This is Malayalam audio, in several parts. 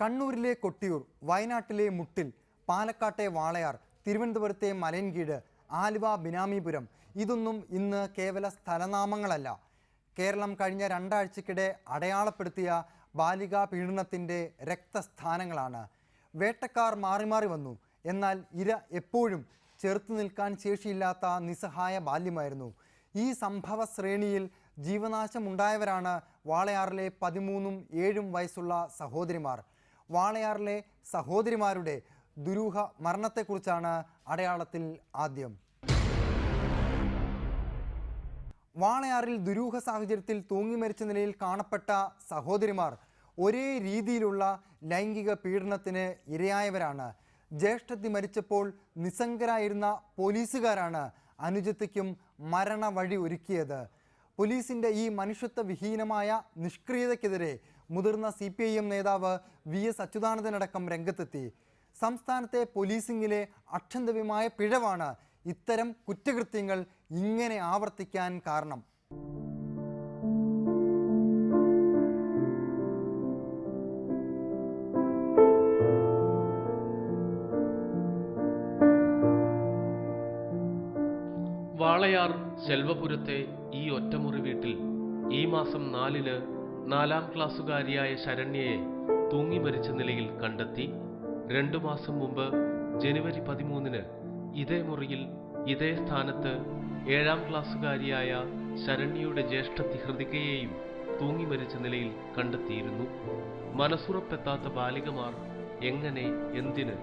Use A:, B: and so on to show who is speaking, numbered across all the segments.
A: കണ്ണൂരിലെ കൊട്ടിയൂർ, വയനാട്ടിലെ മുട്ടിൽ, പാലക്കാട്ടെ വാളയാർ, തിരുവനന്തപുരത്തെ മലയൻകീഴ്, ആലുവ, ബിനാമിപുരം ഇതൊന്നും ഇന്ന് കേവല സ്ഥലനാമങ്ങളല്ല. കേരളം കഴിഞ്ഞ രണ്ടാഴ്ചക്കിടെ അടയാളപ്പെടുത്തിയ ബാലികാ പീഡനത്തിൻ്റെ രക്തസ്ഥാനങ്ങളാണ്. വേട്ടക്കാർ മാറി മാറി വന്നു. എന്നാൽ ഇര എപ്പോഴും ചെറുത്തു നിൽക്കാൻ ശേഷിയില്ലാത്ത നിസ്സഹായ ബാല്യമായിരുന്നു. ഈ സംഭവ ശ്രേണിയിൽ ജീവനാശമുണ്ടായവരാണ് വാളയാറിലെ 13ഉം 7ഉം വയസ്സുള്ള സഹോദരിമാർ. വാളയാറിലെ സഹോദരിമാരുടെ ദുരൂഹ മരണത്തെക്കുറിച്ചാണ് അടയാളത്തിൽ ആദ്യം. വാളയാറിൽ ദുരൂഹ സാഹചര്യത്തിൽ തൂങ്ങി മരിച്ച നിലയിൽ കാണപ്പെട്ട സഹോദരിമാർ ഒരേ രീതിയിലുള്ള ലൈംഗിക പീഡനത്തിന് ഇരയായവരാണ്. ജ്യേഷ്ഠത്തി മരിച്ചപ്പോൾ നിസ്സംഗരായിരുന്ന പോലീസുകാരാണ് അനുജത്തിക്കും മരണവഴി ഒരുക്കിയത്. പോലീസിൻ്റെ ഈ മനുഷ്യത്വ വിഹീനമായ നിഷ്ക്രിയതയ്ക്കെതിരെ മുതിർന്ന CPIM നേതാവ് VS അച്യുതാനന്ദനടക്കം രംഗത്തെത്തി. സംസ്ഥാനത്തെ പോലീസിംഗിലെ അക്ഷന്തവ്യമായ പിഴവാണ് ഇത്തരം കുറ്റകൃത്യങ്ങൾ ഇങ്ങനെ ആവർത്തിക്കാൻ കാരണം.
B: വാളയാർ ശെൽവപുരത്തെ ഈ ഒറ്റമുറി വീട്ടിൽ ഈ മാസം 4-ന് 4ാം ക്ലാസ്സുകാരിയായ ശരണ്യയെ തൂങ്ങി മരിച്ച നിലയിൽ കണ്ടെത്തി. 2 മാസം മുമ്പ് ജനുവരി 13-ന് ഇതേ മുറിയിൽ ഇതേ സ്ഥാനത്ത് 7ാം ക്ലാസ്സുകാരിയായ ശരണ്യയുടെ ജ്യേഷ്ഠത്തി ഹൃതികയെയും തൂങ്ങി മരിച്ച നിലയിൽ കണ്ടെത്തിയിരുന്നു. മനസ്സുറപ്പെത്താത്ത ബാലികമാർ എങ്ങനെ, എന്തിന്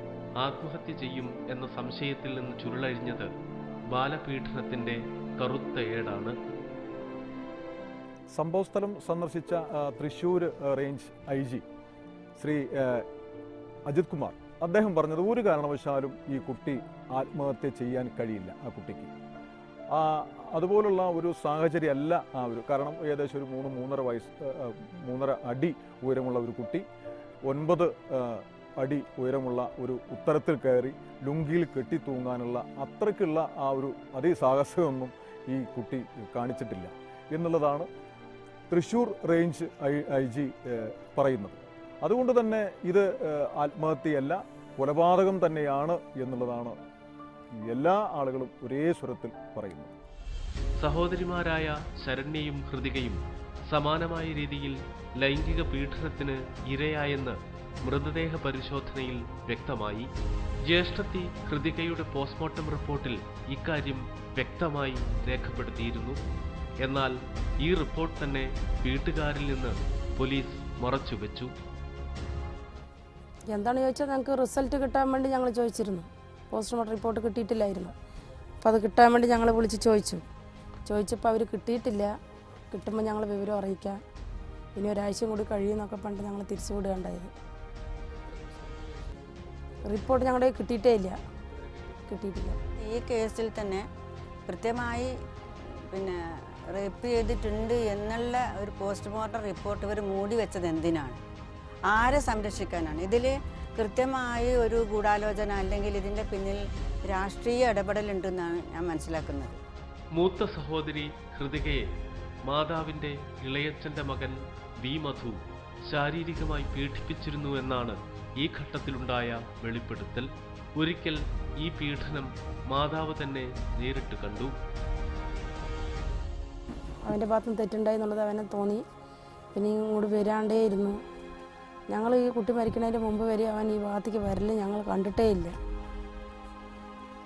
B: ആത്മഹത്യ ചെയ്യും എന്ന സംശയത്തിൽ നിന്ന് ചുരുളഴിഞ്ഞത് ബാലപീഡനത്തിന്റെ കറുത്ത ഏടാണ്.
C: സംഭവസ്ഥലം സന്ദർശിച്ച തൃശ്ശൂർ റേഞ്ച് IG ശ്രീ അജിത് കുമാർ അദ്ദേഹം പറഞ്ഞത് ഒരു കാരണവശാലും ഈ കുട്ടി ആത്മഹത്യ ചെയ്യാൻ കഴിയില്ല. ആ കുട്ടിക്ക് അതുപോലുള്ള ഒരു സാഹചര്യമല്ല കാരണം ഏകദേശം ഒരു 3.5 അടി ഉയരമുള്ള ഒരു കുട്ടി 9 അടി ഉയരമുള്ള ഒരു ഉത്തരത്തിൽ കയറി ലുങ്കിയിൽ കെട്ടി തൂങ്ങാനുള്ള അത്രയ്ക്കുള്ള ആ ഒരു അതിസാഹസമൊന്നും ഈ കുട്ടി കാണിച്ചിട്ടില്ല എന്നുള്ളതാണ് തൃശ്ശൂർ റേഞ്ച് IG പറയുന്നത്. അതുകൊണ്ട് തന്നെ ഇത് ആത്മഹത്യയല്ല, കൊലപാതകം തന്നെയാണ് എന്നുള്ളതാണ് എല്ലാ ആളുകളും ഒരേ സ്വരത്തിൽ പറയുന്നത്.
B: സഹോദരിമാരായ ശരണ്യയും ഹൃതികയും സമാനമായ രീതിയിൽ ലൈംഗിക പീഡനത്തിന് ഇരയായെന്ന് മൃതദേഹ പരിശോധനയിൽ വ്യക്തമായി. ജ്യേഷ്ഠത്തി ഹൃതികയുടെ പോസ്റ്റ്മോർട്ടം റിപ്പോർട്ടിൽ ഇക്കാര്യം വ്യക്തമായി രേഖപ്പെടുത്തിയിരുന്നു. എന്നാൽ ഈ റിപ്പോർട്ട് തന്നെ വീട്ടുകാരിൽ നിന്ന് പോലീസ് മറച്ചുവെച്ചു.
D: എന്താണ് ചോദിച്ചാൽ ഞങ്ങൾക്ക് റിസൾട്ട് കിട്ടാൻ വേണ്ടി ഞങ്ങൾ ചോദിച്ചിരുന്നു. പോസ്റ്റ്മോർട്ടം റിപ്പോർട്ട് കിട്ടിയിട്ടില്ലായിരുന്നു. അപ്പോൾ അത് കിട്ടാൻ വേണ്ടി ഞങ്ങൾ വിളിച്ച് ചോദിച്ചപ്പോൾ അവർ കിട്ടിയിട്ടില്ല, കിട്ടുമ്പോൾ ഞങ്ങൾ വിവരം അറിയിക്കാം, ഇനി ഒരാഴ്ചയും കൂടി കഴിയുമെന്നൊക്കെ പണ്ട് ഞങ്ങൾ തിരിച്ചു വിടുകയുണ്ടായത്. റിപ്പോർട്ട് ഞങ്ങളുടെ കിട്ടിയിട്ടില്ല.
E: ഈ കേസിൽ തന്നെ കൃത്യമായി റേപ്പ് ചെയ്തിട്ടുണ്ട് എന്നുള്ള ഒരു പോസ്റ്റ്മോർട്ടം റിപ്പോർട്ട് ഇവർ മൂടി വെച്ചത് എന്തിനാണ്? ആരെ സംരക്ഷിക്കാനാണ്? ഇതിൽ കൃത്യമായി ഒരു ഗൂഢാലോചന അല്ലെങ്കിൽ ഇതിൻ്റെ പിന്നിൽ രാഷ്ട്രീയ ഇടപെടലുണ്ടെന്നാണ് ഞാൻ മനസ്സിലാക്കുന്നത്.
B: മൂത്ത സഹോദരി ഹൃതികയെ മാതാവിൻ്റെ ഇളയച്ഛൻ്റെ മകൻ V. മധു ശാരീരികമായി പീഡിപ്പിച്ചിരുന്നു എന്നാണ് ഈ ഘട്ടത്തിലുണ്ടായ വെളിപ്പെടുത്തൽ. ഒരിക്കൽ ഈ പീഡനം മാതാവ് തന്നെ നേരിട്ട് കണ്ടു.
D: അവൻ്റെ ഭാഗത്തുനിന്ന് തെറ്റുണ്ടായി എന്നുള്ളത് അവനെ തോന്നി. പിന്നെ ഇങ്ങോട്ട് വരാണ്ടേയിരുന്നു. ഞങ്ങൾ ഈ കുട്ടി മരിക്കുന്നതിൻ്റെ മുമ്പ് വരെ അവൻ ഈ ഭാഗത്തേക്ക് വരല് ഞങ്ങൾ കണ്ടിട്ടേ ഇല്ല.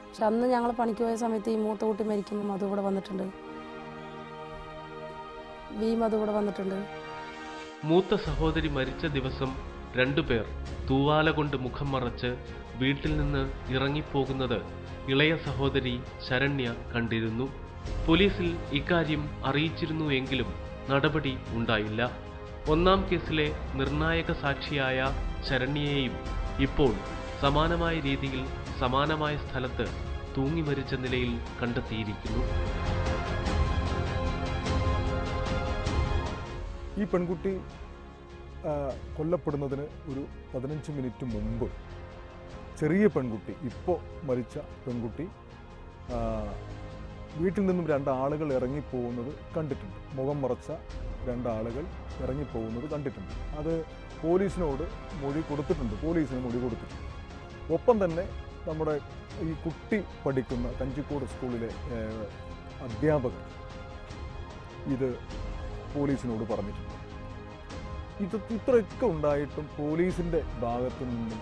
D: പക്ഷെ അന്ന് ഞങ്ങൾ പണിക്ക് പോയ സമയത്ത് ഈ മൂത്ത കുട്ടി മരിക്കുമ്പോൾ മധു കൂടെ വന്നിട്ടുണ്ട്, V. മധു കൂടെ വന്നിട്ടുണ്ട്.
B: മൂത്ത സഹോദരി മരിച്ച ദിവസം 2 പേർ തൂവാല കൊണ്ട് മുഖം മറച്ച് വീട്ടിൽ നിന്ന് ഇറങ്ങിപ്പോകുന്നത് ഇളയ സഹോദരി ശരണ്യ കണ്ടിരുന്നു. പോലീസിൽ ഇക്കാര്യം അറിയിച്ചിരുന്നു എങ്കിലും നടപടി ഉണ്ടായില്ല. 1ാം കേസിലെ നിർണായക സാക്ഷിയായ ശരണ്യയെയും ഇപ്പോൾ സമാനമായ രീതിയിൽ സമാനമായ സ്ഥലത്ത് തൂങ്ങി മരിച്ച നിലയിൽ കണ്ടെത്തിയിരിക്കുന്നു.
C: ഈ പെൺകുട്ടി കൊല്ലപ്പെടുന്നതിന് ഒരു 15 മിനിറ്റ് മുമ്പ് ചെറിയ പെൺകുട്ടി, ഇപ്പോൾ മരിച്ച പെൺകുട്ടി വീട്ടിൽ നിന്നും 2 ആളുകൾ ഇറങ്ങിപ്പോകുന്നത് കണ്ടിട്ടുണ്ട്. മുഖം മറച്ച 2 ആളുകൾ ഇറങ്ങിപ്പോകുന്നത് കണ്ടിട്ടുണ്ട്. അത് പോലീസിനോട് മൊഴി കൊടുത്തിട്ടുണ്ട്, പോലീസിന് മൊഴി കൊടുത്തിട്ടുണ്ട്. ഒപ്പം തന്നെ നമ്മുടെ ഈ കുട്ടി പഠിക്കുന്ന കഞ്ചിക്കോട് സ്കൂളിലെ അധ്യാപകർ ഇത് പോലീസിനോട് പറഞ്ഞിട്ടുണ്ട്. ഇത്രയൊക്കെ ഉണ്ടായിട്ടും പോലീസിൻ്റെ ഭാഗത്തു നിന്നും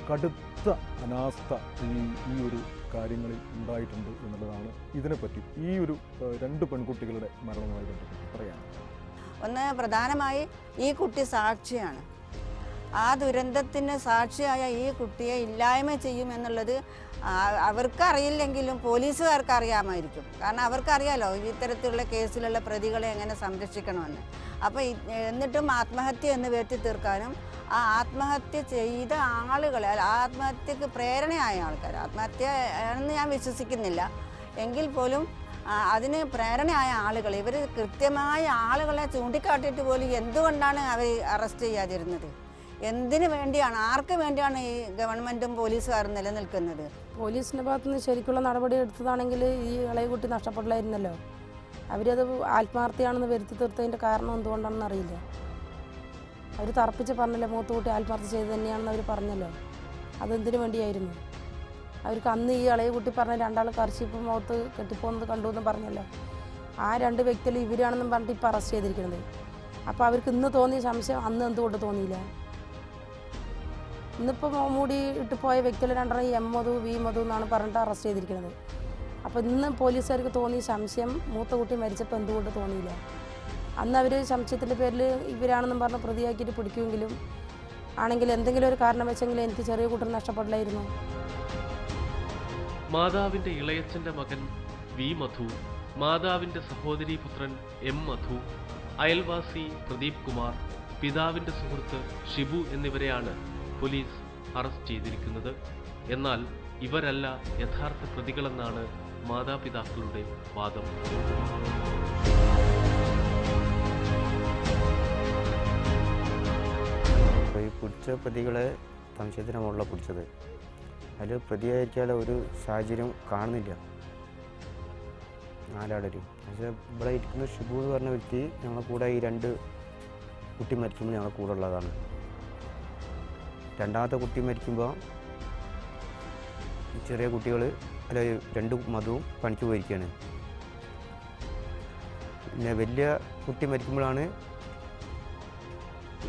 C: കടുത്ത അനാസ്ഥ ഈ ഒരു കാര്യങ്ങളിൽ ഉണ്ടായിട്ടുണ്ട് എന്നുള്ളതാണ് ഇതിനെപ്പറ്റി ഈ ഒരു 2 പെൺകുട്ടികളുടെ മരണവുമായി ബന്ധപ്പെട്ട് പറയാൻ.
E: ഒന്ന് പ്രധാനമായി ഈ കുട്ടി സാക്ഷിയാണ്. ആ ദുരന്തത്തിന് സാക്ഷിയായ ഈ കുട്ടിയെ ഇല്ലായ്മ ചെയ്യുമെന്നുള്ളത് അവർക്കറിയില്ലെങ്കിലും പോലീസുകാർക്ക് അറിയാമായിരിക്കും. കാരണം അവർക്കറിയാലോ ഇത്തരത്തിലുള്ള കേസിലുള്ള പ്രതികളെ എങ്ങനെ സംരക്ഷിക്കണമെന്ന്. അപ്പോൾ എന്നിട്ടും ആത്മഹത്യ എന്ന് വരുത്തി തീർക്കാനും ആ ആത്മഹത്യ ചെയ്ത ആളുകളെ, ആത്മഹത്യക്ക് പ്രേരണയായ ആൾക്കാർ, ആത്മഹത്യ ആണെന്ന് ഞാൻ വിശ്വസിക്കുന്നില്ല എങ്കിൽ പോലും അതിന് പ്രേരണയായ ആളുകൾ, ഇവർ കൃത്യമായ ആളുകളെ ചൂണ്ടിക്കാട്ടിയിട്ട് പോലും എന്തുകൊണ്ടാണ് അവർ അറസ്റ്റ് ചെയ്യാതിരുന്നത്? എന്തിനു വേണ്ടിയാണ്, ആർക്ക് വേണ്ടിയാണ് ഈ ഗവൺമെൻറ്റും പോലീസുകാരും നിലനിൽക്കുന്നത്?
D: പോലീസിൻ്റെ ഭാഗത്തുനിന്ന് ശരിക്കുള്ള നടപടി എടുത്തതാണെങ്കിൽ ഈ ഇളയ കുട്ടി നഷ്ടപ്പെടില്ലായിരുന്നല്ലോ. അവരത് ആത്മാർത്ഥിയാണെന്ന് വരുത്തി തീർത്തതിൻ്റെ കാരണം എന്തുകൊണ്ടാണെന്ന് അറിയില്ല. അവർ തറപ്പിച്ച് പറഞ്ഞല്ലോ മൂത്ത കുട്ടി ആത്മാർത്ഥി ചെയ്ത് തന്നെയാണെന്ന് അവർ പറഞ്ഞല്ലോ. അതെന്തിനു വേണ്ടിയായിരുന്നു? അവർക്ക് അന്ന് ഈ ഇളയ കുട്ടി പറഞ്ഞ 2 ആൾ കർശിപ്പ് മുഖത്ത് കെട്ടിപ്പോകുന്നത് കണ്ടു എന്ന് പറഞ്ഞല്ലോ. ആ 2 വ്യക്തികൾ ഇവരാണെന്നും പറഞ്ഞിട്ട് ഇപ്പോൾ അറസ്റ്റ് ചെയ്തിരിക്കുന്നത്. അപ്പോൾ അവർക്ക് ഇന്ന് തോന്നിയ സംശയം അന്ന് എന്തുകൊണ്ട് തോന്നിയില്ല? ഇന്നിപ്പോൾ മൂടി ഇട്ട് പോയ വ്യക്തികൾ 2 എം മധു വി മധു എന്നാണ് പറഞ്ഞിട്ട് അറസ്റ്റ് ചെയ്തിരിക്കുന്നത്. അപ്പോൾ ഇന്ന് പോലീസുകാർക്ക് തോന്നിയ സംശയം മൂത്ത കുട്ടി മരിച്ചപ്പോൾ എന്തുകൊണ്ട് തോന്നിയില്ല? അന്ന് അവർ സംശയത്തിൻ്റെ പേരിൽ ഇവരാണെന്നും പറഞ്ഞ് പ്രതിയാക്കിയിട്ട് പിടിക്കുമെങ്കിലും ആണെങ്കിൽ എന്തെങ്കിലും ഒരു കാരണം വെച്ചെങ്കിലും എനിക്ക് ചെറിയ കുട്ടി നഷ്ടപ്പെടില്ലായിരുന്നു.
B: മാതാവിന്റെ ഇളയച്ചന്റെ മകൻ വി മധു, മാതാവിന്റെ സഹോദരീ പുത്രൻ എം മധു, അയൽവാസി പ്രദീപ് കുമാർ, പിതാവിന്റെ സുഹൃത്ത് ഷിബു എന്നിവരെയാണ് പോലീസ് അറസ്റ്റ് ചെയ്തിരിക്കുന്നത്. എന്നാൽ ഇവരല്ല യഥാർത്ഥ പ്രതികളെന്നാണ് മാതാപിതാക്കളുടെ വാദം.
F: ഈ പിടിച്ച പ്രതികളെ സംശയത്തിന് മുകളിൽ പിടിച്ചത്, അതിൽ പ്രതിയായിരിക്കാനുള്ള ഒരു സാഹചര്യം കാണുന്നില്ല. 4 ആളൊരു പക്ഷേ ഇവിടെ ഇരിക്കുന്ന ഷിബു എന്ന് പറഞ്ഞ വ്യക്തി ഞങ്ങളെ കൂടെ ഈ 2 കുട്ടി മരിക്കുമ്പോൾ ഞങ്ങളെ കൂടെ ഉള്ളതാണ്. 2ാമത്തെ കുട്ടി മരിക്കുമ്പോൾ ചെറിയ കുട്ടികൾ അല്ല 2 മധുവും പണിക്ക് പോയിരിക്കുകയാണ്. പിന്നെ വലിയ കുട്ടി മരിക്കുമ്പോഴാണ്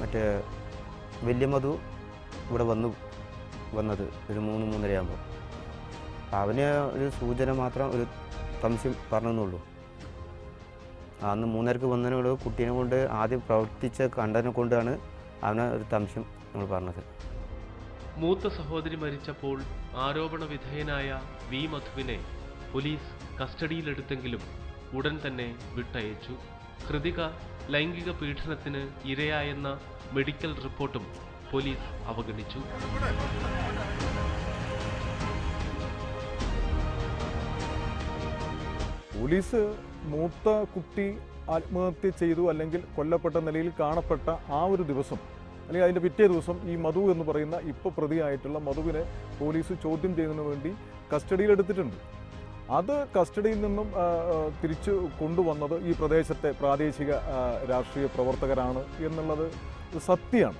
F: മറ്റേ വലിയ മധു ഇവിടെ വന്നത് ഒരു 3-3:30 ആകുമ്പോൾ. അവന് ഒരു സൂചന മാത്രം, ഒരു സംശയം പറഞ്ഞെന്നുള്ളൂ. അന്ന് 3:30 വന്നതിനോട് കുട്ടീനെ കൊണ്ട് ആദ്യം പ്രവർത്തിച്ച കണ്ടതിനെ കൊണ്ടാണ് അവനെ ഒരു സംശയം നമ്മൾ പറഞ്ഞത്.
B: മൂത്ത സഹോദരി മരിച്ചപ്പോൾ ആരോപണ വിധേയനായ വി മധുവിനെ പോലീസ് കസ്റ്റഡിയിലെടുത്തെങ്കിലും ഉടൻ തന്നെ വിട്ടയച്ചു. ഹൃതിക ലൈംഗിക പീഡനത്തിന് ഇരയായെന്ന മെഡിക്കൽ റിപ്പോർട്ടും പോലീസ് അവഗണിച്ചു.
C: പോലീസ് മൂത്ത കുട്ടി ആത്മഹത്യ ചെയ്തു അല്ലെങ്കിൽ കൊല്ലപ്പെട്ട നിലയിൽ കാണപ്പെട്ട ആ ഒരു ദിവസം അല്ലെങ്കിൽ അതിൻ്റെ പിറ്റേ ദിവസം ഈ മധു എന്ന് പറയുന്ന ഇപ്പോൾ പ്രതിയായിട്ടുള്ള മധുവിനെ പോലീസ് ചോദ്യം ചെയ്യുന്നതിന് വേണ്ടി കസ്റ്റഡിയിലെടുത്തിട്ടുണ്ട്. അത് കസ്റ്റഡിയിൽ നിന്നും തിരിച്ചു കൊണ്ടുവന്നത് ഈ പ്രദേശത്തെ പ്രാദേശിക രാഷ്ട്രീയ പ്രവർത്തകരാണ് എന്നുള്ളത് സത്യമാണ്.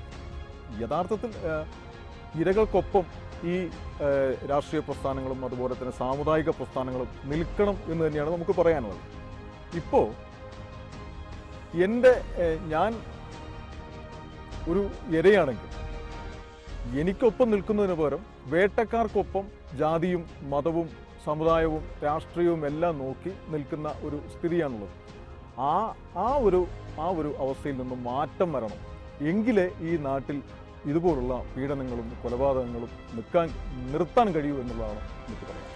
C: യഥാർത്ഥത്തിൽ ഇരകൾക്കൊപ്പം ഈ രാഷ്ട്രീയ പ്രസ്ഥാനങ്ങളും അതുപോലെ തന്നെ സാമുദായിക പ്രസ്ഥാനങ്ങളും നിൽക്കണം എന്ന് തന്നെയാണ് നമുക്ക് പറയാനുള്ളത്. ഇപ്പോൾ ഞാൻ ഒരു ഇരയാണെങ്കിൽ എനിക്കൊപ്പം നിൽക്കുന്നതിന് പകരം വേട്ടക്കാർക്കൊപ്പം ജാതിയും മതവും സമുദായവും രാഷ്ട്രീയവും എല്ലാം നോക്കി നിൽക്കുന്ന ഒരു സ്ഥിതിയാണുള്ളത്. ആ ഒരു അവസ്ഥയിൽ നിന്നും മാറ്റം വരണം. എങ്കിലേ ഈ നാട്ടിൽ ഇതുപോലുള്ള പീഡനങ്ങളും കൊലപാതകങ്ങളും നിർത്താൻ കഴിയൂ എന്നുള്ളതാണ് എനിക്ക് പറയാം.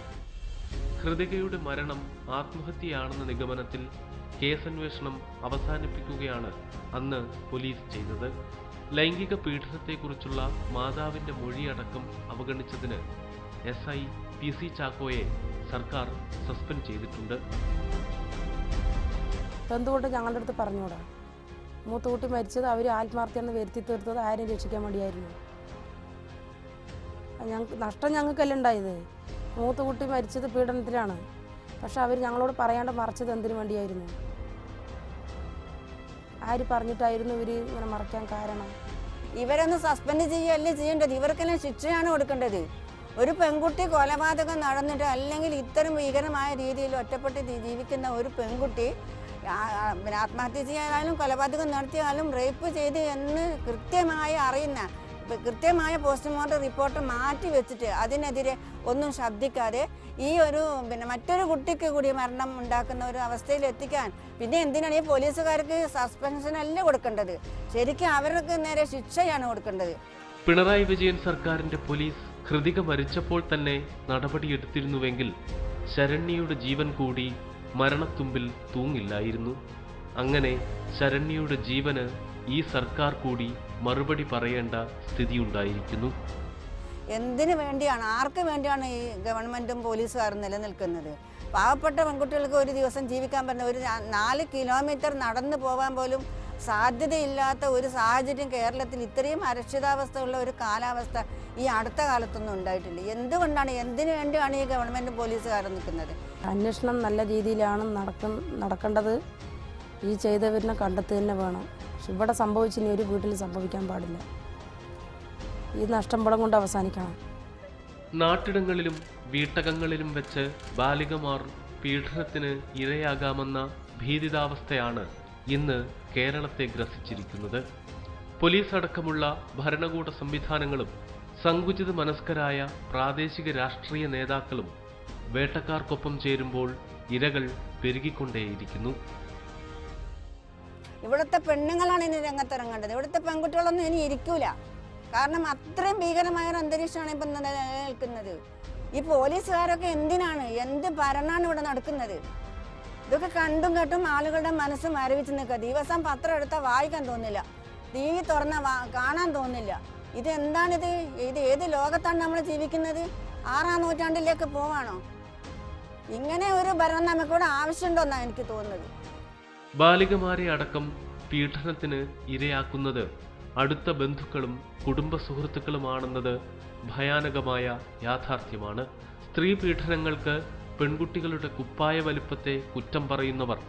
B: ഹൃതികയുടെ മരണം ആത്മഹത്യയാണെന്ന നിഗമനത്തിൽ കേസന്വേഷണം അവസാനിപ്പിക്കുകയാണ് അന്ന് പോലീസ് ചെയ്തത്. ലൈംഗിക പീഡനത്തെക്കുറിച്ചുള്ള മാതാവിന്റെ മൊഴിയടക്കം അവഗണിച്ചതിന് SI PC ചാക്കോയെ സർക്കാർ സസ്പെൻഡ് ചെയ്തിട്ടുണ്ട്.
D: എന്തുകൊണ്ട് ഞങ്ങളുടെ അടുത്ത് പറഞ്ഞുകൂടാ? മൂത്ത കുട്ടി മരിച്ചത് അവർ ആത്മാർത്ഥ്യമെന്ന് വരുത്തി തീർത്തത് ആരെയും രക്ഷിക്കാൻ വേണ്ടിയായിരുന്നു. നഷ്ടം ഞങ്ങൾക്കല്ല ഉണ്ടായത്. മൂത്ത കുട്ടി മരിച്ചത് പീഡനത്തിലാണ്. പക്ഷെ അവർ ഞങ്ങളോട് പറയാണ്ട് മറച്ചത് എന്തിനു വേണ്ടിയായിരുന്നു? ആര് പറഞ്ഞിട്ടായിരുന്നു ഇവർ ഇങ്ങനെ മറയ്ക്കാൻ കാരണം?
E: ഇവരൊന്ന് സസ്പെൻഡ് ചെയ്യുകയല്ലേ ചെയ്യേണ്ടത്? ഇവർക്കെല്ലാം ശിക്ഷയാണ് കൊടുക്കേണ്ടത്. ഒരു പെൺകുട്ടി കൊലപാതകം നടന്നിട്ട് അല്ലെങ്കിൽ ഇത്തരം ഭീകരമായ രീതിയിൽ ഒറ്റപ്പെട്ട് ജീവിക്കുന്ന ഒരു പെൺകുട്ടി ആത്മഹത്യ ചെയ്യാനും കൊലപാതകം നടത്തിയാലും റേപ്പ് ചെയ്ത് എന്ന് കൃത്യമായി അറിയുന്ന കൃത്യമായ പോസ്റ്റ്മോർട്ടം റിപ്പോർട്ട് മാറ്റി വെച്ചിട്ട് അതിനെതിരെ ഒന്നും ശബ്ദിക്കാതെ ഈ ഒരു മറ്റൊരു കുട്ടിക്ക് കൂടി മരണം ഉണ്ടാക്കുന്ന ഒരു അവസ്ഥയിൽ എത്തിക്കാൻ പിന്നെ എന്തിനാണ് ഈ പോലീസുകാർക്ക് സസ്പെൻഷൻ അല്ല കൊടുക്കേണ്ടത്? ശരിക്കും അവർക്ക് നേരെ ശിക്ഷയാണ് കൊടുക്കേണ്ടത്.
B: പിണറായി വിജയൻ സർക്കാരിന്റെ പോലീസ് ഹൃതിക മരിച്ചപ്പോൾ തന്നെ നടപടിയെടുത്തിരുന്നുവെങ്കിൽ ശരണ്യയുടെ ജീവൻ കൂടി മരണത്തുമ്പിൽ തൂങ്ങില്ലായിരുന്നു. അങ്ങനെ ശരണ്യയുടെ ജീവന് ഈ സർക്കാർ കൂടി മറുപടി പറയേണ്ട സ്ഥിതിയുണ്ടായിരിക്കുന്നു.
E: എന്തിനു വേണ്ടിയാണ്, ആർക്ക് വേണ്ടിയാണ് ഈ ഗവൺമെൻറ്റും പോലീസുകാരും നിലനിൽക്കുന്നത്? പാവപ്പെട്ട പെൺകുട്ടികൾക്ക് ഒരു ദിവസം ജീവിക്കാൻ പറ്റുന്ന ഒരു 4 കിലോമീറ്റർ നടന്നു പോകാൻ പോലും സാധ്യതയില്ലാത്ത ഒരു സാഹചര്യം കേരളത്തിൽ ഇത്രയും അരക്ഷിതാവസ്ഥയുള്ള ഒരു കാലാവസ്ഥ ഈ അടുത്ത കാലത്തൊന്നും ഉണ്ടായിട്ടില്ല. എന്തുകൊണ്ടാണ്, എന്തിനു വേണ്ടിയാണ് ഈ ഗവൺമെൻറ്റും പോലീസുകാരും നിൽക്കുന്നത്?
D: അന്വേഷണം നല്ല രീതിയിലാണ് നടക്കേണ്ടത്. ഈ ചെയ്തവരിനെ കണ്ടെത്തുക തന്നെ വേണം. പക്ഷെ ഇവിടെ സംഭവിച്ചിനി ഒരു വീട്ടിൽ സംഭവിക്കാൻ പാടില്ല. ഈ നഷ്ടം കൊണ്ട് അവസാനിക്കണം.
B: നാട്ടിടങ്ങളിലും വീട്ടകങ്ങളിലും വെച്ച് ബാലികമാർ പീഡനത്തിന് ഇരയാകാമെന്ന ഭീതിതാവസ്ഥയാണ് ഇന്ന് കേരളത്തെ ഗ്രസിച്ചിരിക്കുന്നത്. പോലീസ് അടക്കമുള്ള ഭരണകൂട സംവിധാനങ്ങളും സങ്കുചിത മനസ്കരായ പ്രാദേശിക രാഷ്ട്രീയ നേതാക്കളും വേട്ടക്കാർക്കൊപ്പം ചേരുമ്പോൾ ഇരകൾ പെരുകിക്കൊണ്ടേയിരിക്കുന്നു.
E: ഇവിടുത്തെ പെണ്ണുങ്ങളാണ് ഇനി രംഗത്തിറങ്ങേണ്ടത്. ഇവിടുത്തെ പെൺകുട്ടികളൊന്നും ഇനി ഇരിക്കൂല. കാരണം അത്രയും ഭീകരമായ ഒരു അന്തരീക്ഷമാണ് ഇപ്പം നിലനിൽക്കുന്നത്. ഈ പോലീസുകാരൊക്കെ എന്തിനാണ്, എന്ത് ഭരണമാണ് ഇവിടെ നടക്കുന്നത്? ഇതൊക്കെ കണ്ടും കേട്ടും ആളുകളുടെ മനസ്സ് മരവിച്ച് നിൽക്കുക. ദിവസം പത്രം എടുത്താൽ വായിക്കാൻ തോന്നില്ല, ടി വി തുറന്നാൽ കാണാൻ തോന്നില്ല. ഇതെന്താണിത്? ഇത് ഏത് ലോകത്താണ് നമ്മൾ ജീവിക്കുന്നത്? 6ാം നൂറ്റാണ്ടിലേക്ക് പോവാണോ? ഇങ്ങനെ ഒരു ഭരണം നമുക്കിവിടെ ആവശ്യമുണ്ടോന്നാണ് എനിക്ക് തോന്നുന്നത്.
B: ബാലികമാരെ അടക്കം പീഡനത്തിന് ഇരയാക്കുന്നത് അടുത്ത ബന്ധുക്കളും കുടുംബ സുഹൃത്തുക്കളുമാണെന്നത് ഭയാനകമായ യാഥാർത്ഥ്യമാണ്. സ്ത്രീ പീഡനങ്ങൾക്ക് പെൺകുട്ടികളുടെ കുപ്പായ വലുപ്പത്തെ കുറ്റം പറയുന്നവർ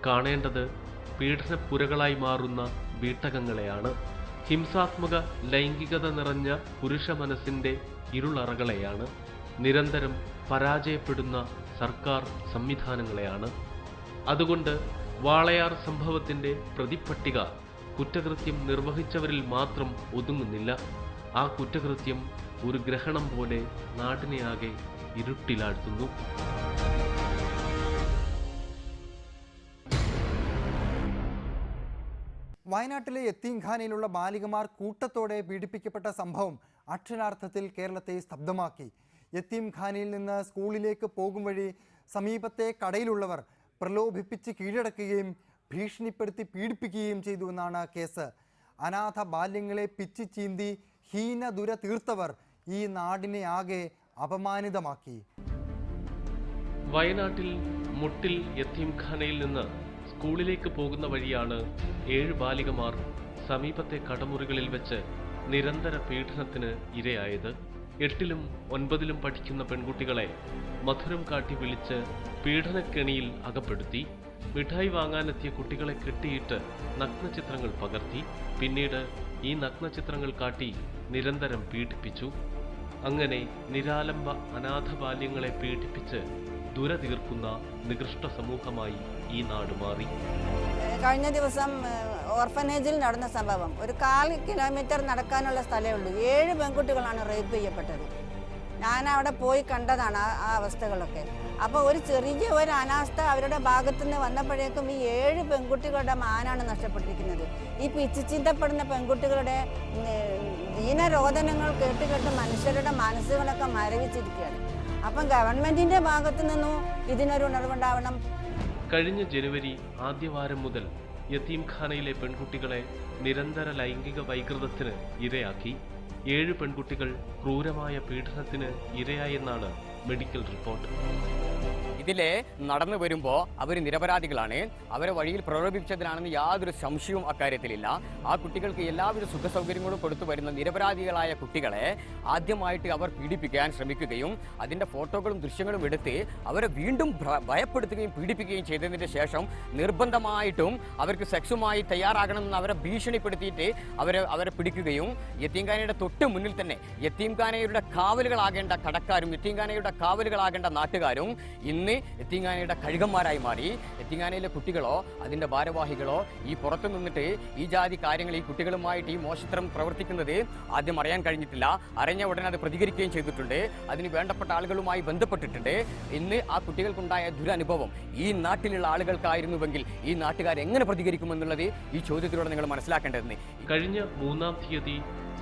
B: കാണേണ്ടത് പീഡനപ്പുരകളായി മാറുന്ന വീട്ടകങ്ങളെയാണ്. ഹിംസാത്മക ലൈംഗികത നിറഞ്ഞ പുരുഷ മനസ്സിൻ്റെ ഇരുളറകളെയാണ്. നിരന്തരം പരാജയപ്പെടുന്ന സർക്കാർ സംവിധാനങ്ങളെയാണ്. അതുകൊണ്ട് വാളയാർ സംഭവത്തിൻ്റെ പ്രതിപ്പട്ടിക കുറ്റകൃത്യം നിർവഹിച്ചവരിൽ മാത്രം ഒതുങ്ങുന്നില്ല. ആ കുറ്റകൃത്യം ഒരു ഗ്രഹണം പോലെ നാടിനെയാകെ ഇരുട്ടിലാഴ്ത്തുന്നു.
A: വയനാട്ടിലെ യത്തീംഖാനയിലുള്ള ബാലികമാർ കൂട്ടത്തോടെ പീഡിപ്പിക്കപ്പെട്ട സംഭവം അക്ഷരാർത്ഥത്തിൽ കേരളത്തെ സ്തബ്ധമാക്കി. യത്തീംഖാനയിൽ നിന്ന് സ്കൂളിലേക്ക് പോകും വഴി സമീപത്തെ കടയിലുള്ളവർ പ്രലോഭിപ്പിച്ച് കീഴടക്കുകയും ഭീഷണിപ്പെടുത്തി പീഡിപ്പിക്കുകയും ചെയ്തുവെന്നാണ് കേസ്. അനാഥ ബാല്യങ്ങളെ പിച്ചി ചീന്തി ഹീനദുര തീർത്തവർ ഈ നാടിനെ ആകെ അപമാനിതമാക്കി.
B: വയനാട്ടിൽ മുട്ടിൽ യത്തീംഖാനയിൽ നിന്ന് സ്കൂളിലേക്ക് പോകുന്ന വഴിയാണ് 7 ബാലികമാർ സമീപത്തെ കടമുറികളിൽ വെച്ച് നിരന്തര പീഡനത്തിന് ഇരയായത്. 8ലും 9ലും പഠിക്കുന്ന പെൺകുട്ടികളെ മധുരം കാട്ടി വിളിച്ച് പീഡനക്കെണിയിൽ അകപ്പെടുത്തി. മിഠായി വാങ്ങാനെത്തിയ കുട്ടികളെ കെട്ടിയിട്ട് നഗ്നചിത്രങ്ങൾ പകർത്തി. പിന്നീട് ഈ നഗ്നചിത്രങ്ങൾ കാട്ടി നിരന്തരം പീഡിപ്പിച്ചു. അങ്ങനെ നിരാലംബ അനാഥ ബാല്യങ്ങളെ പീഡിപ്പിച്ച് ദുര തീർക്കുന്ന നികൃഷ്ട സമൂഹമായി ഈ നാട് മാറി.
E: കഴിഞ്ഞ ദിവസം ഓർഫനേജിൽ നടന്ന സംഭവം, ഒരു 1/4 കിലോമീറ്റർ നടക്കാനുള്ള സ്ഥലമേ ഉള്ളൂ. 7 പെൺകുട്ടികളാണ് റേപ്പ് ചെയ്യപ്പെട്ടത്. ഞാൻ അവിടെ പോയി കണ്ടതാണ് ആ അവസ്ഥകളൊക്കെ. അപ്പോൾ ഒരു ചെറിയ ഒരു അനാസ്ഥ അവരുടെ ഭാഗത്തു നിന്ന് വന്നപ്പോഴേക്കും ഈ 7 പെൺകുട്ടികളുടെ മാനാണ് നഷ്ടപ്പെട്ടിരിക്കുന്നത്. ഈ പിച്ചിച്ചിന്തപ്പെടുന്ന പെൺകുട്ടികളുടെ ദീനരോധനങ്ങൾ കേട്ട് മനുഷ്യരുടെ മനസ്സുകളൊക്കെ മരവിച്ചിരിക്കുകയാണ്. അപ്പം ഗവൺമെന്റിന്റെ ഭാഗത്തു നിന്നും ഇതിനൊരു ഉണർവുണ്ടാവണം.
B: കഴിഞ്ഞ ജനുവരി ആദ്യവാരം മുതൽ യത്തീംഖാനയിലെ പെൺകുട്ടികളെ നിരന്തര ലൈംഗിക വൈകൃതത്തിന് ഇരയാക്കി. 7 പെൺകുട്ടികൾ ക്രൂരമായ പീഡനത്തിന് ഇരയായെന്നാണ് മെഡിക്കൽ റിപ്പോർട്ട്.
G: ഇതിലെ നടന്നു വരുമ്പോൾ അവർ നിരപരാധികളാണ്. അവരെ വഴിയിൽ പ്രലോഭിപ്പിച്ചതിനാണെന്ന് യാതൊരു സംശയവും അക്കാര്യത്തിലില്ല. ആ കുട്ടികൾക്ക് എല്ലാവിധ സുഖ സൗകര്യങ്ങളും കൊടുത്തു വരുന്ന നിരപരാധികളായ കുട്ടികളെ ആദ്യമായിട്ട് അവർ പീഡിപ്പിക്കാൻ ശ്രമിക്കുകയും അതിൻ്റെ ഫോട്ടോകളും ദൃശ്യങ്ങളും എടുത്ത് അവരെ വീണ്ടും ഭയപ്പെടുത്തുകയും പീഡിപ്പിക്കുകയും ചെയ്തതിന് ശേഷം നിർബന്ധമായിട്ടും അവർക്ക് സെക്സുമായി തയ്യാറാകണമെന്ന് അവരെ ഭീഷണിപ്പെടുത്തിയിട്ട് അവരെ പിടിക്കുകയും യത്തീംഖാനയുടെ തൊട്ട് മുന്നിൽ തന്നെ യത്തീംഖാനയുടെ കാവലുകളാകേണ്ട കടക്കാരും യത്തീംഖാനയുടെ കാവലുകളാകേണ്ട നാട്ടുകാരും ഇന്ന് യത്തീംഖാനയുടെ കഴുകന്മാരായി മാറി. യത്തീംഖാനയിലെ കുട്ടികളോ അതിൻ്റെ ഭാരവാഹികളോ ഈ പുറത്തു നിന്നിട്ട് ഈ ജാതി കാര്യങ്ങൾ ഈ കുട്ടികളുമായിട്ട് ഈ മോശത്തരം പ്രവർത്തിക്കുന്നത് ആദ്യം അറിയാൻ കഴിഞ്ഞിട്ടില്ല. അറിഞ്ഞ ഉടനെ അത് പ്രതികരിക്കുകയും ചെയ്തിട്ടുണ്ട്. അതിന് വേണ്ടപ്പെട്ട ആളുകളുമായി ബന്ധപ്പെട്ടിട്ടുണ്ട്. ഇന്ന് ആ കുട്ടികൾക്കുണ്ടായ ദുരനുഭവം ഈ നാട്ടിലുള്ള ആളുകൾക്കായിരുന്നുവെങ്കിൽ ഈ നാട്ടുകാർ എങ്ങനെ പ്രതികരിക്കുമെന്നുള്ളത് ഈ ചോദ്യത്തിലൂടെ നിങ്ങൾ മനസ്സിലാക്കേണ്ടതെന്ന്.
B: കഴിഞ്ഞ 3-ാം തീയതി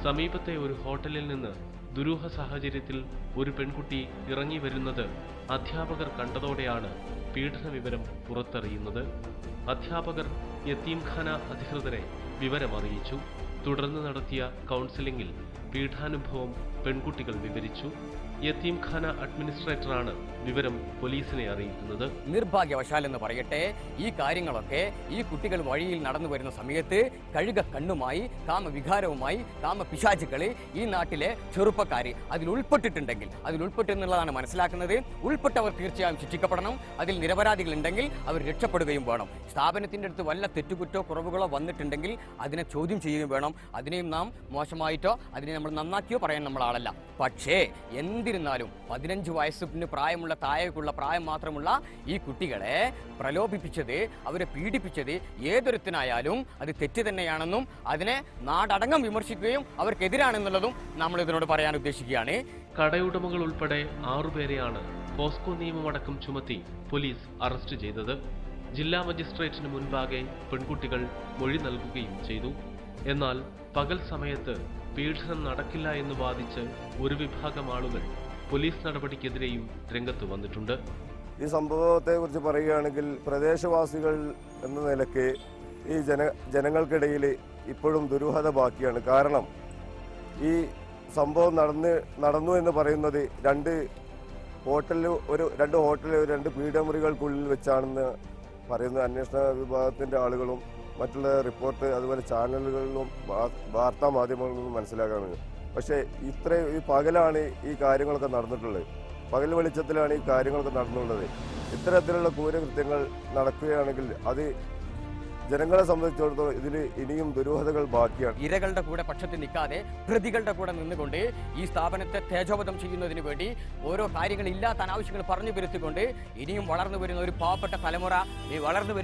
B: സമീപത്തെ ഒരു ഹോട്ടലിൽ നിന്ന് ദുരൂഹ സാഹചര്യത്തിൽ ഒരു പെൺകുട്ടി ഇറങ്ങി വരുന്നത് അധ്യാപകർ കണ്ടതോടെയാണ് പീഡന വിവരം പുറത്തറിയുന്നത്. അധ്യാപകർ യത്തീംഖാന അധികൃതരെ വിവരമറിയിച്ചു. തുടർന്ന് നടത്തിയ കൗൺസിലിംഗിൽ പീഡാനുഭവം പെൺകുട്ടികൾ വിവരിച്ചു. യത്തീംഖാന അഡ്മിനിസ്ട്രേറ്ററാണ് വിവരം പോലീസിനെ അറിയിക്കുന്നത്.
G: നിർഭാഗ്യവശാൽ എന്ന് പറയട്ടെ, ഈ കാര്യങ്ങളൊക്കെ ഈ കുട്ടികൾ വഴിയിൽ നടന്നു വരുന്ന സമയത്ത് കഴുക കണ്ണുമായി കാമവികാരവുമായി കാമപിശാചുക്കള് ഈ നാട്ടിലെ ചെറുപ്പക്കാർ അതിൽ ഉൾപ്പെട്ടിട്ടുണ്ടെങ്കിൽ അതിലുൾപ്പെട്ടെന്നുള്ളതാണ് മനസ്സിലാക്കുന്നത്. ഉൾപ്പെട്ടവർ തീർച്ചയായും ശിക്ഷിക്കപ്പെടണം. അതിൽ നിരപരാധികളുണ്ടെങ്കിൽ അവർ രക്ഷപ്പെടുകയും വേണം. സ്ഥാപനത്തിൻ്റെ അടുത്ത് വല്ല തെറ്റുകുറ്റോ കുറവുകളോ വന്നിട്ടുണ്ടെങ്കിൽ അതിനെ ചോദ്യം ചെയ്യുകയും വേണം. അതിനെയും നാം മോശമായിട്ടോ അതിനെ നമ്മൾ നന്നാക്കിയോ പറയാൻ നമ്മൾ ആളല്ല. പക്ഷേ എന്നിരുന്നാലും 15 വയസ്സിന് പ്രായമുള്ള താഴേക്കുള്ള പ്രായം മാത്രമുള്ള ഈ കുട്ടികളെ പ്രലോഭിപ്പിച്ചത് അവരെ പീഡിപ്പിച്ചത് ഏതൊരുത്തനായാലും അത് തെറ്റ് തന്നെയാണെന്നും അതിനെ നാടടങ്കം വിമർശിക്കുകയും അവർക്കെതിരാണെന്നുള്ളതും നമ്മൾ ഇതിനോട് പറയാൻ ഉദ്ദേശിക്കുകയാണ്.
B: കടയുടമകൾ ഉൾപ്പെടെ 6 പേരെയാണ് പോസ്കോ നിയമമടക്കം ചുമത്തി പോലീസ് അറസ്റ്റ് ചെയ്തത്. ജില്ലാ മജിസ്ട്രേറ്റിന് മുൻപാകെ പെൺകുട്ടികൾ മൊഴി നൽകുകയും ചെയ്തു. എന്നാൽ പകൽ സമയത്ത് പീഡനം നടക്കില്ല എന്ന് വാദിച്ച് ഒരു വിഭാഗം ആളുകൾ പോലീസ് നടപടിക്കെതിരെയും രംഗത്ത് വന്നിട്ടുണ്ട്.
H: ഈ സംഭവത്തെക്കുറിച്ച് പറയുകയാണെങ്കിൽ പ്രദേശവാസികൾ എന്ന നിലയ്ക്ക് ഈ ജനങ്ങൾക്കിടയിൽ ഇപ്പോഴും ദുരൂഹത ബാക്കിയാണ്. കാരണം ഈ സംഭവം നടന്നു എന്ന് പറയുന്നത് രണ്ട് പീഠമുറികൾക്കുള്ളിൽ വെച്ചാണെന്ന് പറയുന്ന അന്വേഷണ വിഭാഗത്തിൻ്റെ ആളുകളും മറ്റുള്ള റിപ്പോർട്ട് അതുപോലെ ചാനലുകളിലും വാർത്താ മാധ്യമങ്ങളിലും മനസ്സിലാക്കാണ്. പക്ഷേ ഈ പകലാണ് ഈ കാര്യങ്ങളൊക്കെ നടന്നിട്ടുള്ളത്. പകൽ വെളിച്ചത്തിലാണ് ഈ കാര്യങ്ങളൊക്കെ നടന്നിട്ടുള്ളത്. ഇത്തരത്തിലുള്ള ക്രൂരകൃത്യങ്ങൾ നടക്കുകയാണെങ്കിൽ അത് ജനങ്ങളെ സംബന്ധിച്ചിടത്തോളം ഇതിൽ ഇനിയും ദുരൂഹതകൾ ബാക്കിയാണ്.
G: ഇരകളുടെ കൂടെ പക്ഷത്ത് നിൽക്കാതെ പ്രതികളുടെ കൂടെ നിന്നുകൊണ്ട് ഈ സ്ഥാപനത്തെ തേജോവധം ചെയ്യുന്നതിന് വേണ്ടി ഓരോ കാര്യങ്ങൾ ഇല്ലാത്ത അനാവശ്യങ്ങൾ പറഞ്ഞു വരുത്തിക്കൊണ്ട് ഇനിയും വളർന്നു വരുന്ന ഒരു പാവപ്പെട്ട തലമുറ, ഈ വളർന്നു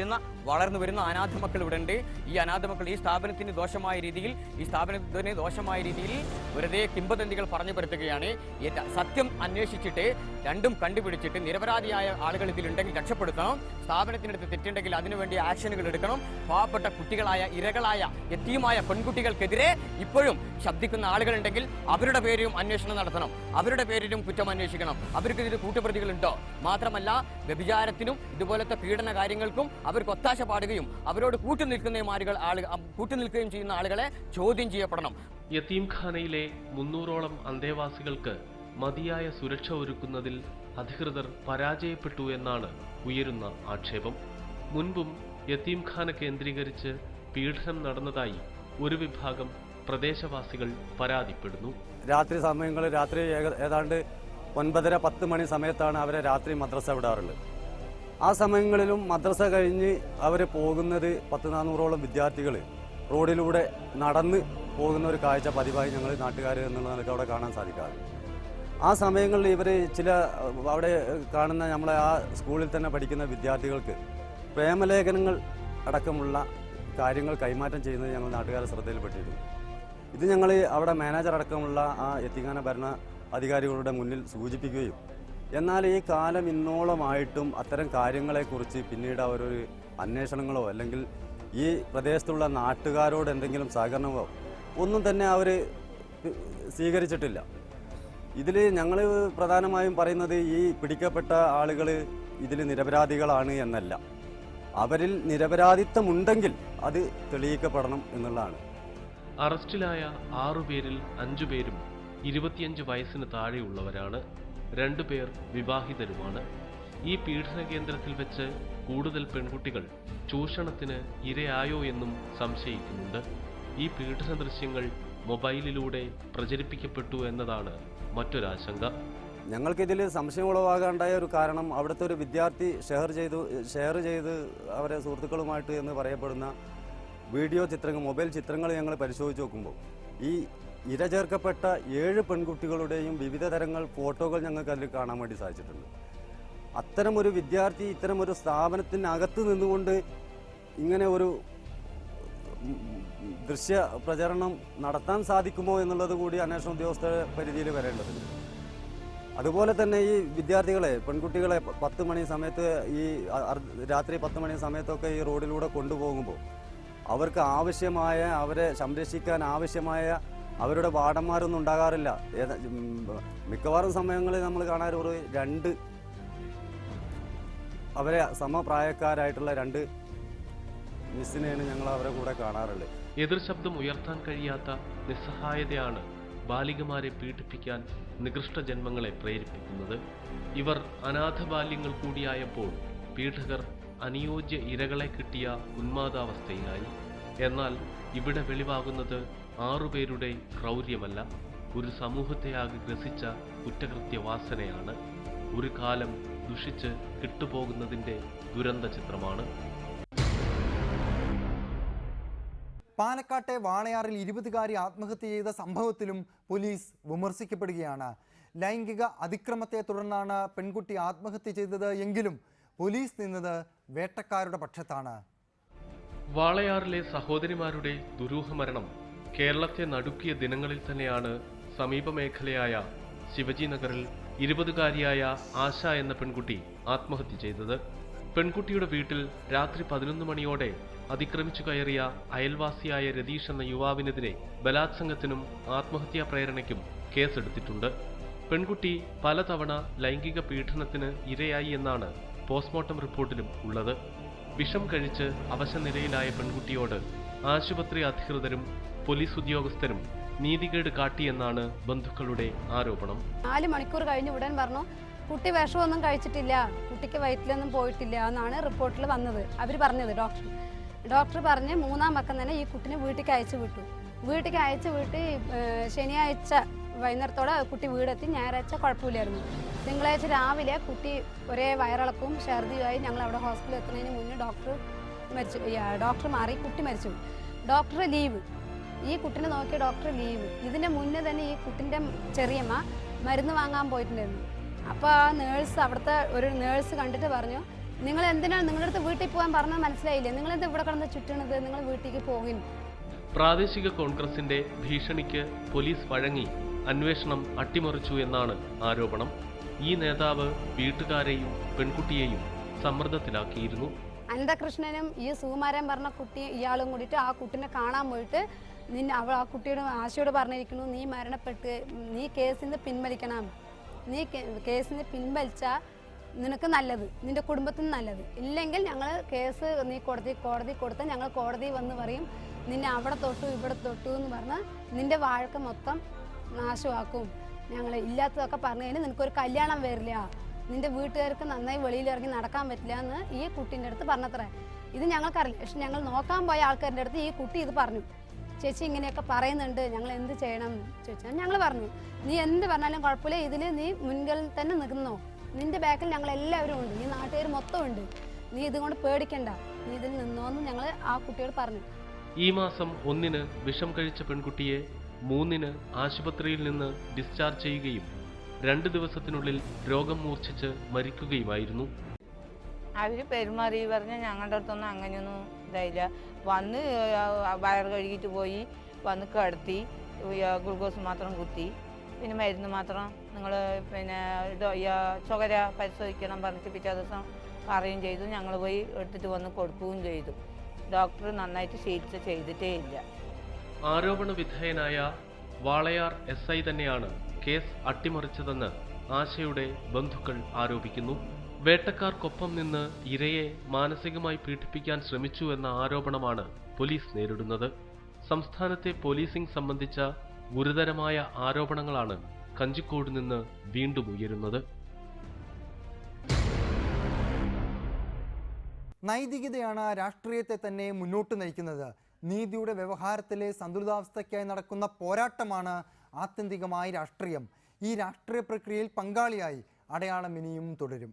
G: വരുന്ന അനാഥ മക്കൾ ഇവിടെ ഉണ്ട്. ഈ അനാഥ മക്കൾ ഈ സ്ഥാപനത്തിന് ദോഷമായ രീതിയിൽ വെറുതെ കിംവദന്തികൾ പറഞ്ഞു വരുത്തുകയാണ്. സത്യം അന്വേഷിച്ചിട്ട് രണ്ടും കണ്ടുപിടിച്ചിട്ട് നിരപരാധിയായ ആളുകൾ ഇതിലുണ്ടെങ്കിൽ രക്ഷപ്പെടുത്തണം. സ്ഥാപനത്തിനടുത്ത് തെറ്റുണ്ടെങ്കിൽ അതിനുവേണ്ടി ആക്ഷനുകൾ എടുക്കണം. പാവപ്പെട്ട കുട്ടികളായ ഇരകളായ യത്തീമായ പെൺകുട്ടികൾക്കെതിരെ ഇപ്പോഴും ശബ്ദിക്കുന്ന ആളുകളുണ്ടെങ്കിൽ അവരുടെ പേരിലും അന്വേഷണം നടത്തണം. അവരുടെ പേരിലും കുറ്റം അന്വേഷിക്കണം. അവർക്കെതിരെ കൂട്ടുപ്രതികളുണ്ടോ? മാത്രമല്ല വ്യഭിചാരത്തിനും ഇതുപോലത്തെ പീഡന കാര്യങ്ങൾക്കും അവർക്ക് ഒത്താശ പാടുകയും അവരോട് കൂട്ടുനിൽക്കുകയും ചെയ്യുന്ന ആളുകളെ ചോദ്യം ചെയ്യപ്പെടണം.
B: യത്തീംഖാനയിലെ 300ഓളം അന്തേവാസികൾക്ക് മതിയായ സുരക്ഷ ഒരുക്കുന്നതിൽ അധികൃതർ പരാജയപ്പെട്ടു എന്നാണ് ഉയരുന്ന ആക്ഷേപം. മുൻപും യത്തീംഖാന കേന്ദ്രീകരിച്ച് പീഡനം നടന്നതായി ഒരു വിഭാഗം പ്രദേശവാസികൾ പരാതിപ്പെടുന്നു.
I: രാത്രി ഏതാണ്ട് 9:30-10 മണി സമയത്താണ് അവരെ രാത്രി മദ്രസ വിടാറുള്ളത്. ആ സമയങ്ങളിലും മദ്രസ കഴിഞ്ഞ് അവർ പോകുന്നത് 100-400ഓളം വിദ്യാർത്ഥികൾ റോഡിലൂടെ നടന്ന് പോകുന്ന ഒരു കാഴ്ച പതിവായി ഞങ്ങൾ നാട്ടുകാർ എന്നുള്ള നിലയ്ക്ക് അവിടെ കാണാൻ സാധിക്കാറ്. ആ സമയങ്ങളിൽ ഇവർ അവിടെ കാണുന്ന നമ്മളെ ആ സ്കൂളിൽ തന്നെ പഠിക്കുന്ന വിദ്യാർത്ഥികൾക്ക് പ്രേമലേഖനങ്ങൾ അടക്കമുള്ള കാര്യങ്ങൾ കൈമാറ്റം ചെയ്യുന്നത് ഞങ്ങൾ നാട്ടുകാരുടെ ശ്രദ്ധയിൽപ്പെട്ടിരുന്നു. ഇത് ഞങ്ങൾ അവിടെ മാനേജർ അടക്കമുള്ള ആ യത്തീംഖാന ഭരണ അധികാരികളുടെ മുന്നിൽ സൂചിപ്പിക്കുകയും എന്നാൽ ഈ കാലം ഇന്നോളമായിട്ടും അത്തരം കാര്യങ്ങളെക്കുറിച്ച് പിന്നീട് അവരൊരു അന്വേഷണങ്ങളോ അല്ലെങ്കിൽ ഈ പ്രദേശത്തുള്ള നാട്ടുകാരോട് എന്തെങ്കിലും സഹകരണമോ ഒന്നും തന്നെ അവർ സ്വീകരിച്ചിട്ടില്ല. ഇതിൽ ഞങ്ങൾ പ്രധാനമായും പറയുന്നത് ഈ പിടിക്കപ്പെട്ട ആളുകൾ ഇതിൽ നിരപരാധികളാണ് എന്നല്ല, അവരിൽ നിരപരാധിത്വമുണ്ടെങ്കിൽ അത് തെളിയിക്കപ്പെടണം എന്നുള്ളതാണ്.
B: അറസ്റ്റിലായ 6 പേരിൽ 5 പേരും 25 വയസ്സിന് താഴെയുള്ളവരാണ്. 2 പേർ വിവാഹിതരുമാണ്. ഈ പീഡന കേന്ദ്രത്തിൽ വെച്ച് കൂടുതൽ പെൺകുട്ടികൾ ചൂഷണത്തിന് ഇരയായോ എന്നും സംശയിക്കുന്നുണ്ട്. ഈ പീഡന ദൃശ്യങ്ങൾ മൊബൈലിലൂടെ പ്രചരിപ്പിക്കപ്പെട്ടു എന്നതാണ് മറ്റൊരാശങ്ക.
I: ഞങ്ങൾക്കിതിൽ സംശയം ഉളവാകാണ്ടായ ഒരു കാരണം അവിടുത്തെ ഒരു വിദ്യാർത്ഥി ഷെയർ ചെയ്ത് അവരെ സുഹൃത്തുക്കളുമായിട്ട് എന്ന് പറയപ്പെടുന്ന വീഡിയോ ചിത്രങ്ങൾ, മൊബൈൽ ചിത്രങ്ങൾ ഞങ്ങൾ പരിശോധിച്ച് നോക്കുമ്പോൾ ഈ ഇര ചേർക്കപ്പെട്ട 7 പെൺകുട്ടികളുടെയും വിവിധ തരങ്ങൾ ഫോട്ടോകൾ ഞങ്ങൾക്ക് അതിൽ കാണാൻ വേണ്ടി സാധിച്ചിട്ടുണ്ട്. അത്തരമൊരു വിദ്യാർത്ഥി ഇത്തരമൊരു സ്ഥാപനത്തിനകത്ത് നിന്നുകൊണ്ട് ഇങ്ങനെ ഒരു ദൃശ്യ പ്രചരണം നടത്താൻ സാധിക്കുമോ എന്നുള്ളത് കൂടി അന്വേഷണ ഉദ്യോഗസ്ഥരുടെ പരിധിയിൽ വരേണ്ടതുണ്ട്. അതുപോലെ തന്നെ ഈ വിദ്യാർത്ഥികളെ, പെൺകുട്ടികളെ 10 മണി സമയത്ത്, ഈ രാത്രി 10 മണി സമയത്തൊക്കെ ഈ റോഡിലൂടെ കൊണ്ടുപോകുമ്പോൾ അവർക്ക് ആവശ്യമായ, അവരെ സംരക്ഷിക്കാൻ ആവശ്യമായ അവരുടെ വാർഡന്മാരൊന്നും ഉണ്ടാകാറില്ല. മിക്കവാറും സമയങ്ങളിൽ നമ്മൾ കാണാറ് ഒരു 2 അവരെ സമപ്രായക്കാരായിട്ടുള്ള 2 മിസ്സിനെയാണ് ഞങ്ങൾ അവരെ കൂടെ കാണാറുള്ളത്.
B: എതിർ ശബ്ദം ഉയർത്താൻ കഴിയാത്ത നിസ്സഹായതയാണ് ബാലികമാരെ പീഡിപ്പിക്കാൻ നികൃഷ്ട ജന്മങ്ങളെ പ്രേരിപ്പിക്കുന്നത്. ഇവർ അനാഥ ബാല്യങ്ങൾ കൂടിയായപ്പോൾ പീഡകർ അനുയോജ്യ ഇരകളെ കിട്ടിയ ഉന്മാദാവസ്ഥയിലായി. എന്നാൽ ഇവിടെ വെളിവാകുന്നത് 6 പേരുടെ ക്രൗര്യമല്ല, ഒരു സമൂഹത്തെയാകെ ഗ്രസിച്ച കുറ്റകൃത്യവാസനയാണ്. ഒരു കാലം ദുഷിച്ച് കിട്ടുപോകുന്നതിൻ്റെ ദുരന്ത ചിത്രമാണ്.
A: പാലക്കാട്ടെ വാളയാറിൽ 20കാരി ആത്മഹത്യ ചെയ്ത സംഭവത്തിലും പോലീസ് വിമർശിക്കപ്പെടുകയാണ്. ലൈംഗിക അതിക്രമത്തെ തുടർന്നാണ് പെൺകുട്ടി ആത്മഹത്യ ചെയ്തത് എങ്കിലും പോലീസ് നിന്നത് വേട്ടക്കാരുടെ പക്ഷത്താണ്.
B: വാളയാറിലെ സഹോദരിമാരുടെ ദുരൂഹ മരണം കേരളത്തെ നടുക്കിയ ദിനങ്ങളിൽ തന്നെയാണ് സമീപ മേഖലയായ ശിവജി നഗറിൽ 20കാരിയായ ആശ എന്ന പെൺകുട്ടി ആത്മഹത്യ ചെയ്തത്. പെൺകുട്ടിയുടെ വീട്ടിൽ രാത്രി 11 മണിയോടെ അതിക്രമിച്ചു കയറിയ അയൽവാസിയായ രതീഷ് എന്ന യുവാവിനെതിരെ ബലാത്സംഗത്തിനും ആത്മഹത്യാ പ്രേരണയ്ക്കും കേസെടുത്തിട്ടുണ്ട്. പെൺകുട്ടി പലതവണ ലൈംഗിക പീഡനത്തിന് ഇരയായി എന്നാണ് പോസ്റ്റ്മോർട്ടം റിപ്പോർട്ടിലും ഉള്ളത്. വിഷം കഴിച്ച് അവശനിലയിലായ പെൺകുട്ടിയോട് ആശുപത്രി അധികൃതരും പോലീസ് ഉദ്യോഗസ്ഥരും നീതികേട് കാട്ടിയെന്നാണ് ബന്ധുക്കളുടെ ആരോപണം.
J: 4 മണിക്കൂർ കഴിഞ്ഞ് ഉടൻ പറഞ്ഞു കുട്ടി വിഷമൊന്നും കഴിച്ചിട്ടില്ല, കുട്ടിക്ക് വയറ്റിലൊന്നും പോയിട്ടില്ല എന്നാണ് റിപ്പോർട്ടിൽ വന്നത്. അവർ പറഞ്ഞത് ഡോക്ടർ പറഞ്ഞ് 3-ാം പക്കം തന്നെ ഈ കുട്ടിനെ വീട്ടിലേക്ക് അയച്ചു വിട്ട് ശനിയാഴ്ച വൈകുന്നേരത്തോടെ കുട്ടി വീടെത്തി. ഞായറാഴ്ച കുഴപ്പമില്ലായിരുന്നു. തിങ്കളാഴ്ച രാവിലെ കുട്ടി ഒരേ വയറിളക്കവും ഛർദിയുമായി ഞങ്ങൾ അവിടെ ഹോസ്പിറ്റലിൽ എത്തുന്നതിന് മുന്നേ ഡോക്ടർ മാറി, കുട്ടി മരിച്ചു. ഡോക്ടർ ലീവ്, ഈ കുട്ടിനെ നോക്കിയ ഡോക്ടർ ലീവ്. ഇതിൻ്റെ മുന്നേ തന്നെ ഈ കുട്ടിൻ്റെ ചെറിയമ്മ മരുന്ന് വാങ്ങാൻ പോയിട്ടുണ്ടായിരുന്നു. അപ്പോൾ ആ നേഴ്സ്, അവിടുത്തെ ഒരു നേഴ്സ് കണ്ടിട്ട് പറഞ്ഞു, നിങ്ങൾ എന്തിനാണ് നിങ്ങളുടെ അടുത്ത് വീട്ടിൽ പോകാൻ പറഞ്ഞത് മനസ്സിലായില്ലേ, നിങ്ങളെന്താ ഇവിടെ കിടന്ന് ചുറ്റണത്, നിങ്ങൾ വീട്ടിലേക്ക് പോകും.
B: പ്രാദേശിക കോൺഗ്രസിന്റെ ഭീഷണിക്ക് പോലീസ് വഴങ്ങി അന്വേഷണം അട്ടിമറിച്ചു എന്നാണ് ആരോപണം. ഈ നേതാവ് വീട്ടുകാരെയും പെൺകുട്ടിയെയും സമ്മർദ്ദത്തിലാക്കിയിരുന്നു.
J: അനന്തകൃഷ്ണനും ഈ സുകുമാരൻ പറഞ്ഞ കുട്ടി ഇയാളും കൂടിയിട്ട് ആ കുട്ടിനെ കാണാൻ പോയിട്ട് ആ കുട്ടിയോട് ആശയോട് പറഞ്ഞിരിക്കുന്നു, നീ മരണപ്പെട്ട് നീ കേസിൽ നിന്ന് പിൻവലിക്കണം, നീ കേസിൽ നിന്ന് പിൻവലിച്ചാൽ നിനക്ക് നല്ലത്, നിന്റെ കുടുംബത്തിന് നല്ലത്, ഇല്ലെങ്കിൽ ഞങ്ങൾ കേസ് നീ കോടതി കൊടുത്താൽ ഞങ്ങൾ കോടതി വന്ന് പറയും നിന്നെ അവിടെ തൊട്ടു ഇവിടെ തൊട്ടു എന്ന് പറഞ്ഞ് നിന്റെ വാഴക്ക് മൊത്തം നാശമാക്കും, ഞങ്ങൾ ഇല്ലാത്തതൊക്കെ പറഞ്ഞു കഴിഞ്ഞാൽ നിനക്കൊരു കല്യാണം വരില്ല, നിന്റെ വീട്ടുകാർക്ക് നന്നായി വെളിയിലിറങ്ങി നടക്കാൻ പറ്റില്ല എന്ന് ഈ കുട്ടീൻ്റെ അടുത്ത് പറഞ്ഞത്രേ. ഇത് ഞങ്ങൾക്കറിയില്ല. പക്ഷെ ഞങ്ങൾ നോക്കാൻ പോയ ആൾക്കാരുടെ അടുത്ത് ഈ കുട്ടി ഇത് പറഞ്ഞു, ചേച്ചി ഇങ്ങനെയൊക്കെ പറയുന്നുണ്ട്, ഞങ്ങൾ എന്ത് ചെയ്യണം എന്ന് ചോദിച്ചാൽ ഞങ്ങൾ പറഞ്ഞു, നീ എന്ത് പറഞ്ഞാലും കുഴപ്പമില്ല, ഇതിൽ നീ മുൻകളിൽ തന്നെ നിൽക്കുന്നോ, നിന്റെ ബാക്കിൽ ഞങ്ങൾ എല്ലാവരും ഉണ്ട്, നീ നാട്ടുകാർ മൊത്തം ഉണ്ട്, നീ ഇതുകൊണ്ട് പേടിക്കണ്ട, നീ ഇതിൽ നിന്നോന്ന് ഞങ്ങൾ ആ കുട്ടിയോട് പറഞ്ഞു.
B: ഈ മാസം 1-ന് വിഷം കഴിച്ച പെൺകുട്ടിയെ 3-ന് ആശുപത്രിയിൽ നിന്ന് ഡിസ്ചാർജ് ചെയ്യുകയും 2 ദിവസത്തിനുള്ളിൽ രോഗം മൂർച്ഛിച്ച് മരിക്കുകയുമായിരുന്നു.
E: അവർ പെരുമാറി പറഞ്ഞാൽ ഞങ്ങളുടെ അടുത്തൊന്നും അങ്ങനെയൊന്നും ഇതായില്ല. വന്ന് വയറ് കഴുകിയിട്ട് പോയി, വന്ന് കിടത്തി, ഗ്ലൂക്കോസ് മാത്രം കുത്തി, പിന്നെ മരുന്ന് മാത്രം നിങ്ങൾ ചുകര പരിശോധിക്കണം പറഞ്ഞിട്ട് പിറ്റേ ദിവസം പറയുകയും ചെയ്തു. ഞങ്ങൾ പോയി എടുത്തിട്ട് വന്ന് കൊടുക്കുകയും ചെയ്തു. ഡോക്ടർ നന്നായിട്ട് ചികിത്സ ചെയ്തിട്ടേ ഇല്ല.
B: ആരോപണ വിധേയനായ വാളയാർ SI തന്നെയാണ് കേസ് അട്ടിമറിച്ചതെന്ന് ആശയുടെ ബന്ധുക്കൾ ആരോപിക്കുന്നു. വേട്ടക്കാർക്കൊപ്പം നിന്ന് ഇരയെ മാനസികമായി പീഡിപ്പിക്കാൻ ശ്രമിച്ചു എന്ന ആരോപണമാണ് പോലീസ് നേരിടുന്നത്. സംസ്ഥാനത്തെ പോലീസിംഗ് സംബന്ധിച്ച ഗുരുതരമായ ആരോപണങ്ങളാണ് കഞ്ചിക്കോട് നിന്ന് വീണ്ടും ഉയരുന്നത്.
A: നൈതികതയാണ് രാഷ്ട്രീയത്തെ തന്നെ മുന്നോട്ട് നയിക്കുന്നത്. നീതിയുടെ വ്യവഹാരത്തിലെ സന്തുലിതാവസ്ഥയ്ക്കായി നടക്കുന്ന പോരാട്ടമാണ് ആത്യന്തികമായി രാഷ്ട്രീയം. ഈ രാഷ്ട്രീയ പ്രക്രിയയിൽ പങ്കാളിയായി അടയാളം ഇനിയും തുടരും.